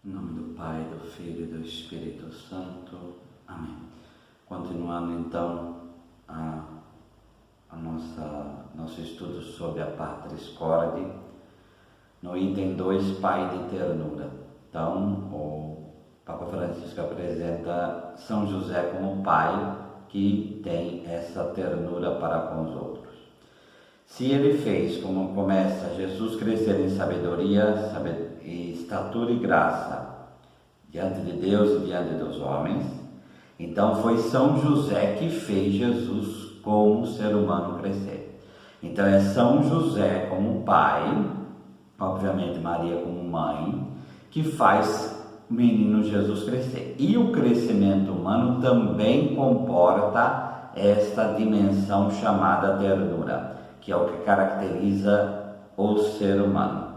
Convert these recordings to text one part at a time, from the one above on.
Em nome do Pai, do Filho e do Espírito Santo. Amém. Continuando então nosso estudo sobre a Patris Corde, no item 2, Pai de Ternura. Então, o Papa Francisco apresenta São José como pai que tem essa ternura para com os outros. Se ele fez, como começa, Jesus crescer em sabedoria, estatura e graça diante de Deus e diante dos homens, então foi São José que fez Jesus como ser humano crescer. Então é São José como pai, obviamente Maria como mãe, que faz o menino Jesus crescer. E o crescimento humano também comporta esta dimensão chamada ternura, que é o que caracteriza o ser humano.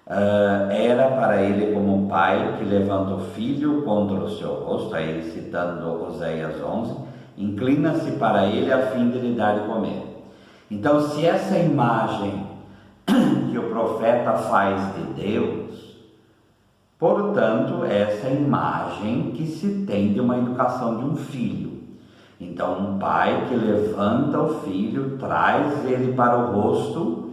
Era para ele como pai que levanta o filho contra o seu rosto, aí citando Oséias 11, inclina-se para ele a fim de lhe dar de comer. Então, se essa imagem que o profeta faz de Deus, portanto, essa imagem que se tem de uma educação de um filho. Então, um pai que levanta o filho, traz ele para o rosto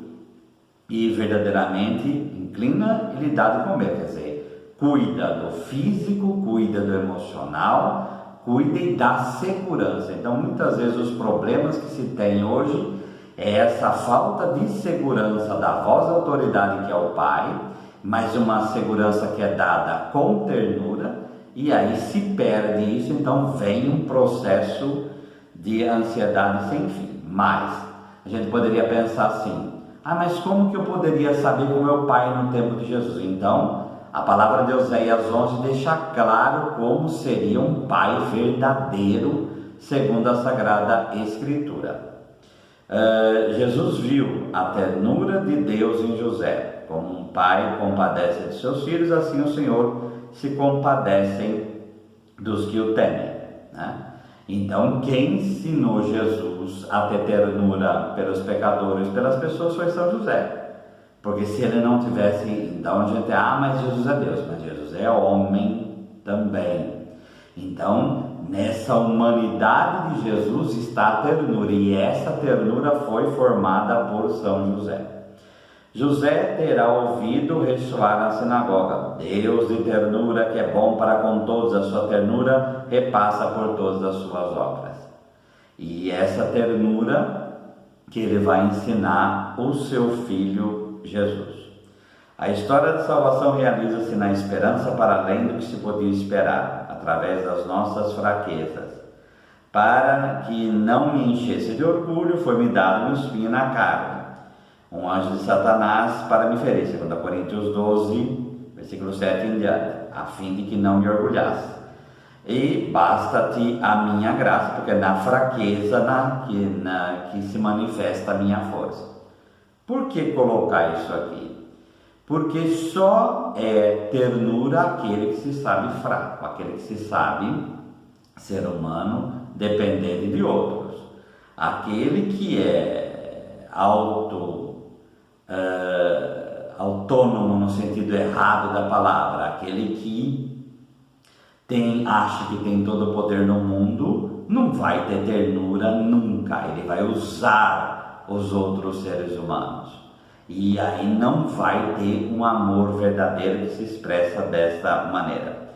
e verdadeiramente inclina e lhe dá de comer, quer dizer, cuida do físico, cuida do emocional, cuida e dá segurança. Então, muitas vezes os problemas que se tem hoje é essa falta de segurança da voz da autoridade que é o pai, mas uma segurança que é dada com ternura, e aí se perde isso, então vem um processo de ansiedade sem fim. Mas a gente poderia pensar assim: mas como que eu poderia saber com meu pai no tempo de Jesus? Então, a palavra de Oséias 11 deixa claro como seria um pai verdadeiro, segundo a Sagrada Escritura. Jesus viu a ternura de Deus em José. Como um pai compadece de seus filhos, assim o Senhor se compadece dos que o temem, né? Então, quem ensinou Jesus a ter ternura pelos pecadores, pelas pessoas, foi São José. Porque se ele não tivesse, então a gente, mas Jesus é Deus, mas Jesus é homem também. Então, nessa humanidade de Jesus está a ternura, e essa ternura foi formada por São José. José terá ouvido ressoar na sinagoga: Deus de ternura, que é bom para com todos, a sua ternura repassa por todas as suas obras. E essa ternura que ele vai ensinar o seu filho Jesus. A história de salvação realiza-se na esperança para além do que se podia esperar, através das nossas fraquezas. Para que não me enchesse de orgulho, foi-me dado um espinho na carne, um anjo de Satanás para me ferir, 2 Coríntios 12, versículo 7 em diante, a fim de que não me orgulhasse. E basta-te a minha graça, porque é na fraqueza que se manifesta a minha força. Por que colocar isso aqui? Porque só é ternura aquele que se sabe fraco, aquele que se sabe ser humano dependente de outros, aquele que é autônomo no sentido errado da palavra, aquele que acha que tem todo o poder no mundo, não vai ter ternura nunca, ele vai usar os outros seres humanos, e aí não vai ter um amor verdadeiro que se expressa desta maneira.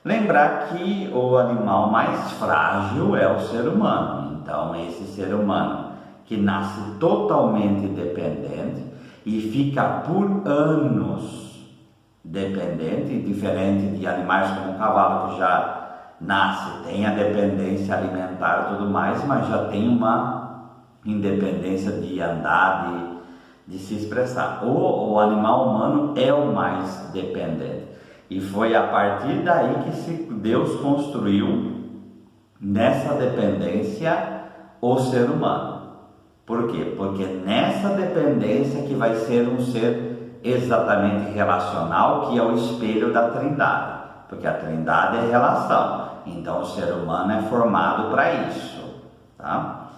Lembrar que o animal mais frágil é o ser humano. Então, esse ser humano que nasce totalmente dependente e fica por anos dependente, diferente de animais como o cavalo, que já nasce, tem a dependência alimentar e tudo mais, mas já tem uma independência de andar, de se expressar. O animal humano é o mais dependente. E foi a partir daí que Deus construiu nessa dependência o ser humano. Por quê? Porque nessa dependência que vai ser um ser exatamente relacional, que é o espelho da Trindade. Porque a Trindade é relação. Então o ser humano é formado para isso. Tá?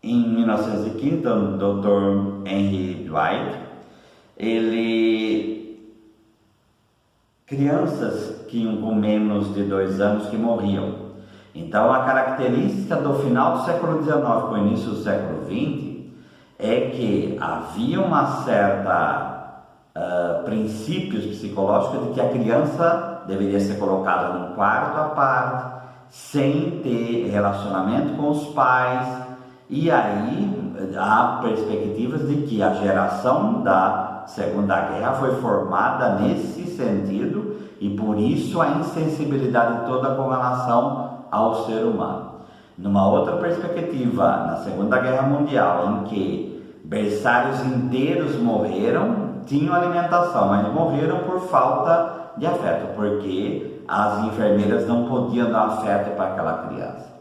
Em 1915, o Dr. Henry Dwight, ele crianças que iam com menos de 2 anos que morriam. Então, a característica do final do século XIX com o início do século XX é que havia uma certa princípios psicológicos de que a criança deveria ser colocada num quarto à parte, sem ter relacionamento com os pais, e aí há perspectivas de que a geração da Segunda Guerra foi formada nesse sentido, e por isso a insensibilidade toda com relação ao ser humano. Numa outra perspectiva, na Segunda Guerra Mundial, em que berçários inteiros morreram, tinham alimentação, mas morreram por falta de afeto, porque as enfermeiras não podiam dar afeto para aquela criança.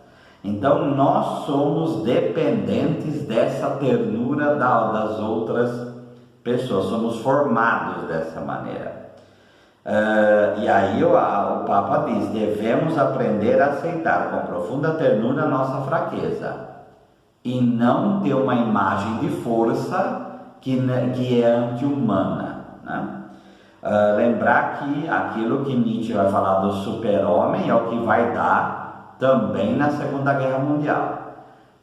Então nós somos dependentes dessa ternura das outras pessoas, somos formados dessa maneira. E aí o Papa diz: devemos aprender a aceitar com profunda ternura a nossa fraqueza e não ter uma imagem de força que é anti-humana, né? Lembrar que aquilo que Nietzsche vai falar do super-homem é o que vai dar também na Segunda Guerra Mundial.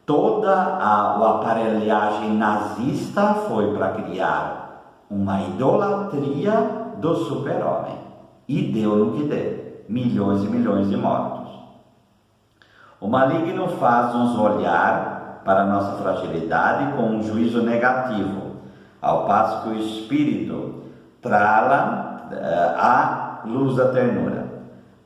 Toda a aparelhagem nazista foi para criar uma idolatria do super-homem, e deu no que deu, milhões e milhões de mortos. O maligno faz-nos olhar para a nossa fragilidade com um juízo negativo, ao passo que o Espírito trala a luz da ternura.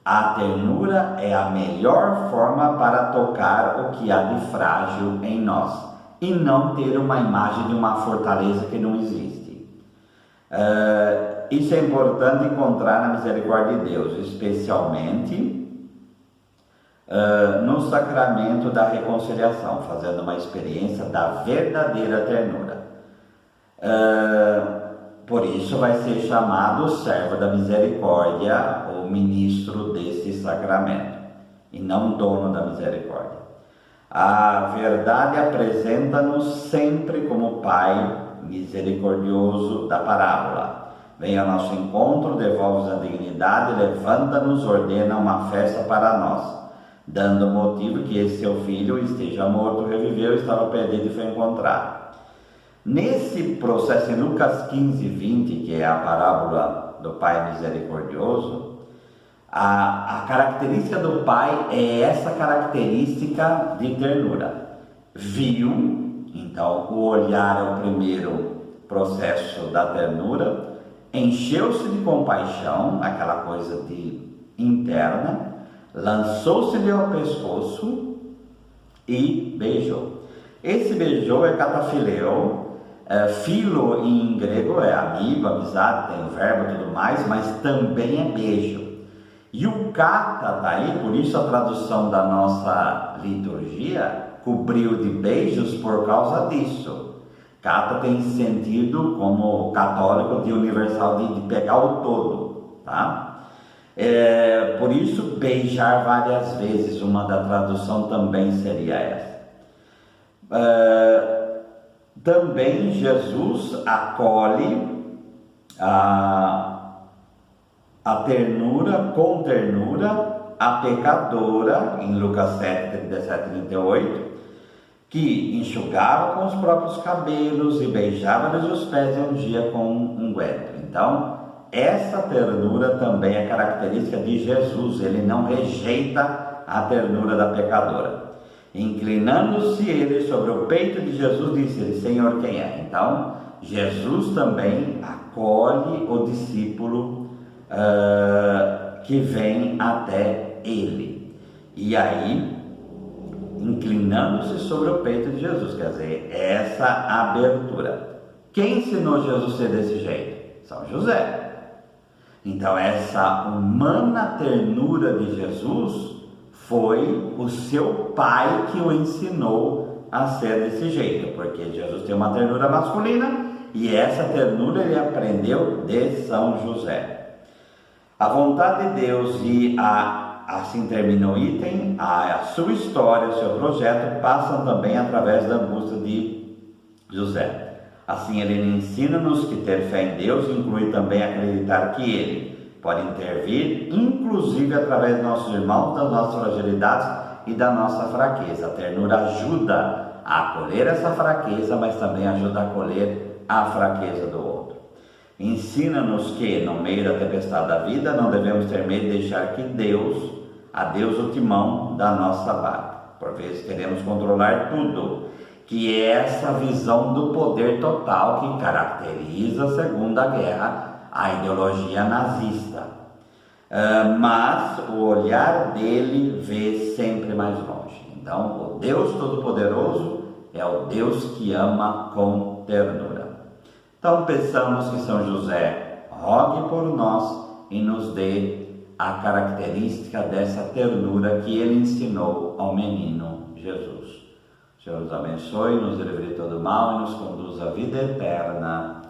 A ternura é a melhor forma para tocar o que há de frágil em nós, e não ter uma imagem de uma fortaleza que não existe. Isso é importante encontrar na misericórdia de Deus, especialmente no sacramento da reconciliação, fazendo uma experiência da verdadeira ternura. Por isso vai ser chamado servo da misericórdia, ou ministro desse sacramento, e não dono da misericórdia. A verdade apresenta-nos sempre como Pai misericordioso da parábola. Vem ao nosso encontro, devolve-nos a dignidade, levanta-nos, ordena uma festa para nós, dando motivo que esse seu filho esteja morto, reviveu, estava perdido e foi encontrado. Nesse processo, em Lucas 15, 20, que é a parábola do Pai misericordioso, a característica do Pai é essa característica de ternura. Viu, então o olhar é o primeiro processo da ternura, encheu-se de compaixão, aquela coisa interna, lançou-se-lhe ao pescoço e beijou. Esse beijou é catafileo. Filo em grego é amigo, amizade, tem o verbo e tudo mais, mas também é beijo. E o kata tá aí, por isso a tradução da nossa liturgia cobriu de beijos por causa disso. Kata tem sentido como católico de universal, de pegar o todo, tá? Por isso beijar várias vezes, uma da tradução também seria essa. Também Jesus acolhe a ternura, com ternura, a pecadora, em Lucas 7, 37 e 38, que enxugava com os próprios cabelos e beijava-lhes os pés e ungia com um unguento. Então, essa ternura também é característica de Jesus, ele não rejeita a ternura da pecadora. Inclinando-se ele sobre o peito de Jesus, disse-lhe: Senhor, quem é? Então, Jesus também acolhe o discípulo que vem até ele. E aí, inclinando-se sobre o peito de Jesus, quer dizer, essa abertura. Quem ensinou Jesus a ser desse jeito? São José. Então, essa humana ternura de Jesus foi o seu pai que o ensinou a ser desse jeito, porque Jesus tem uma ternura masculina e essa ternura ele aprendeu de São José. A vontade de Deus e assim termina o item, a sua história, o seu projeto passam também através da angústia de José. Assim ele ensina-nos que ter fé em Deus inclui também acreditar que ele, pode intervir, inclusive através dos nossos irmãos, das nossas fragilidades e da nossa fraqueza. A ternura ajuda a acolher essa fraqueza, mas também ajuda a acolher a fraqueza do outro. Ensina-nos que, no meio da tempestade da vida, não devemos ter medo de deixar que a Deus o timão da nossa barca. Por vezes queremos controlar tudo, que é essa visão do poder total que caracteriza a Segunda Guerra, a ideologia nazista. Mas o olhar dele vê sempre mais longe. Então, o Deus Todo-Poderoso é o Deus que ama com ternura. Então, peçamos que São José rogue por nós e nos dê a característica dessa ternura que ele ensinou ao menino Jesus. O Senhor nos abençoe, nos livre de todo mal e nos conduz à vida eterna.